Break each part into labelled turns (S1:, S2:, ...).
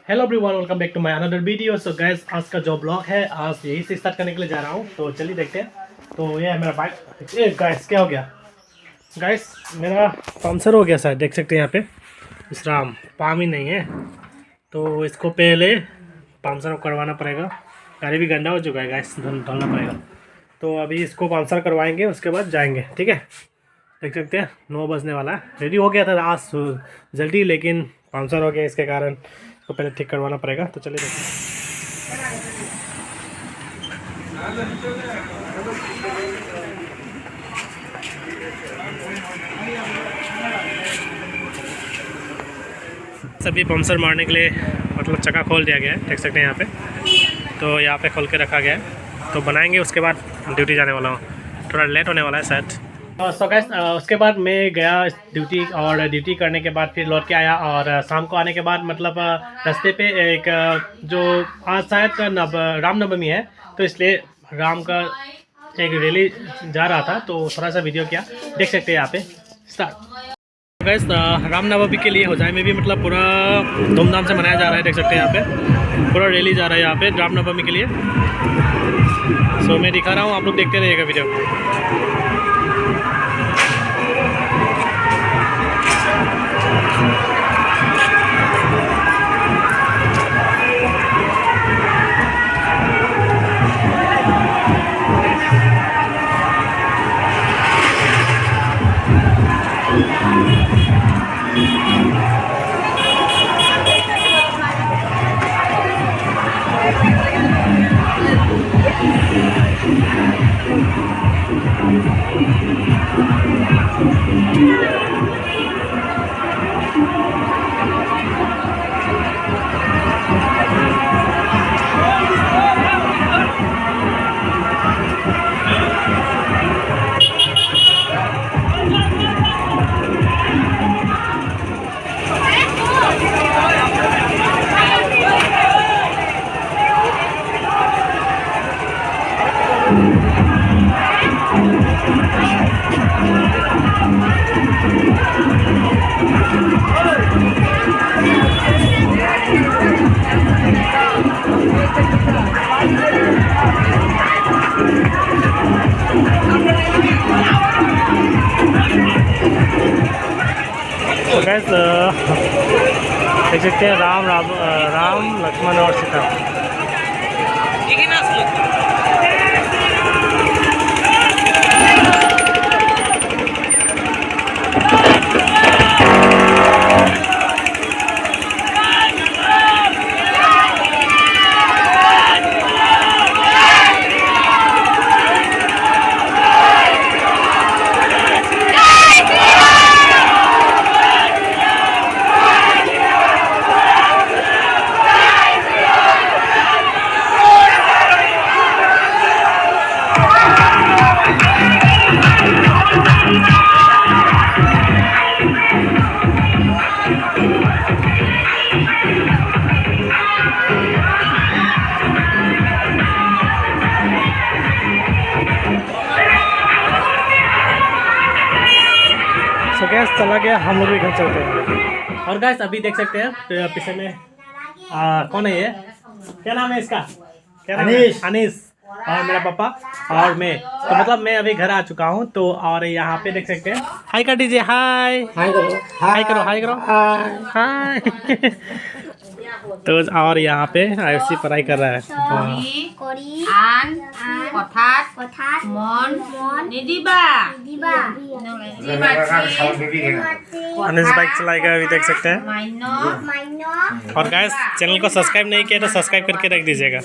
S1: Hello everyone, welcome back to my another video. So guys, आज का जो blog है आज यही से स्टार्ट करने के लिए जा रहा हूँ। तो चलिए देखते हैं। तो ये है मेरा बाइक। ए गाइस, क्या हो गया गाइस? मेरा पंचर हो गया शायद, देख सकते हैं यहाँ पे विश्राम पाम ही नहीं है। तो इसको पहले पंचर करवाना पड़ेगा। गाड़ी भी गंदा हो चुका है गाइस, धुलना पड़ेगा। तो अभी इसको पंचर करवाएंगे, उसके बाद जाएंगे। ठीक है, देख सकते हैं 9 बजने वाला है। रेडी हो गया था आज जल्दी, लेकिन पंचर हो गया, इसके कारण इसको पहले ठीक करवाना पड़ेगा। तो चलिए देखते हैं। सभी पंचर मारने के लिए मतलब चक्का खोल दिया गया है, देख सकते हैं यहाँ पे। तो यहाँ पे खोल के रखा गया है। तो बनाएंगे, उसके बाद ड्यूटी जाने वाला हूँ। थोड़ा लेट होने वाला है शायद। सो गाइस, उसके बाद मैं गया ड्यूटी, और ड्यूटी करने के बाद फिर लौट के आया। और शाम को आने के बाद मतलब रास्ते पे एक जो आज शायद रामनवमी है, तो इसलिए राम का एक रैली जा रहा था। तो थोड़ा सा वीडियो किया, देख सकते हैं यहाँ पे। स्टार्ट गाइस, रामनवमी के लिए होजाई में भी मतलब पूरा धूमधाम से मनाया जा रहा है। देख सकते हैं यहाँ पे पूरा रैली जा रहा है यहाँ पे रामनवमी के लिए। सो मैं दिखा रहा हूँ, आप लोग देखते रहिएगा वीडियो। तो गैस देख सकते हैं राम लक्ष्मण और सीता। तो गैस चला गया, हम लोग भी घर चलते हैं। और गैस अभी देख सकते हैं पीछे में कौन है ये, क्या नाम है इसका? क्या नाम है? अनीस। और मेरा पापा और मैं। तो मतलब मैं अभी घर आ चुका हूँ। तो और यहाँ पे देख सकते हैं, हाय कर दीजिए। हाय हाय करो, हाय करो, हाय करो, हाय। तो और यहाँ पे आयुषी पढ़ाई कर रहा है। अनिस बाइक चलाएगा, अभी देख सकते हैं। और गाइस, चैनल को सब्सक्राइब नहीं किया तो सब्सक्राइब करके रख दीजिएगा।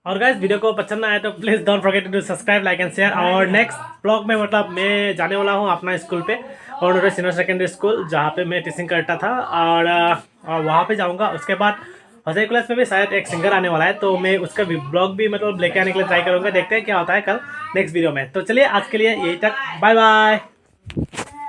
S1: और गाइस, वीडियो को पसंद आया तो please don't forget to do subscribe, like and share. और नेक्स्ट ब्लॉग में मतलब मैं जाने वाला हूँ अपना स्कूल पे, और सीनियर सेकेंडरी स्कूल जहाँ पे मैं टीचिंग करता था। और वहाँ पे जाऊँगा। उसके बाद हौसई क्लास में भी शायद एक सिंगर आने वाला है, तो मैं उसका ब्लॉग भी मतलब लेके आने के लिए ट्राई करूँगा। देखते हैं क्या होता है कल नेक्स्ट वीडियो में। तो चलिए आज के लिए यही तक, बाय बाय।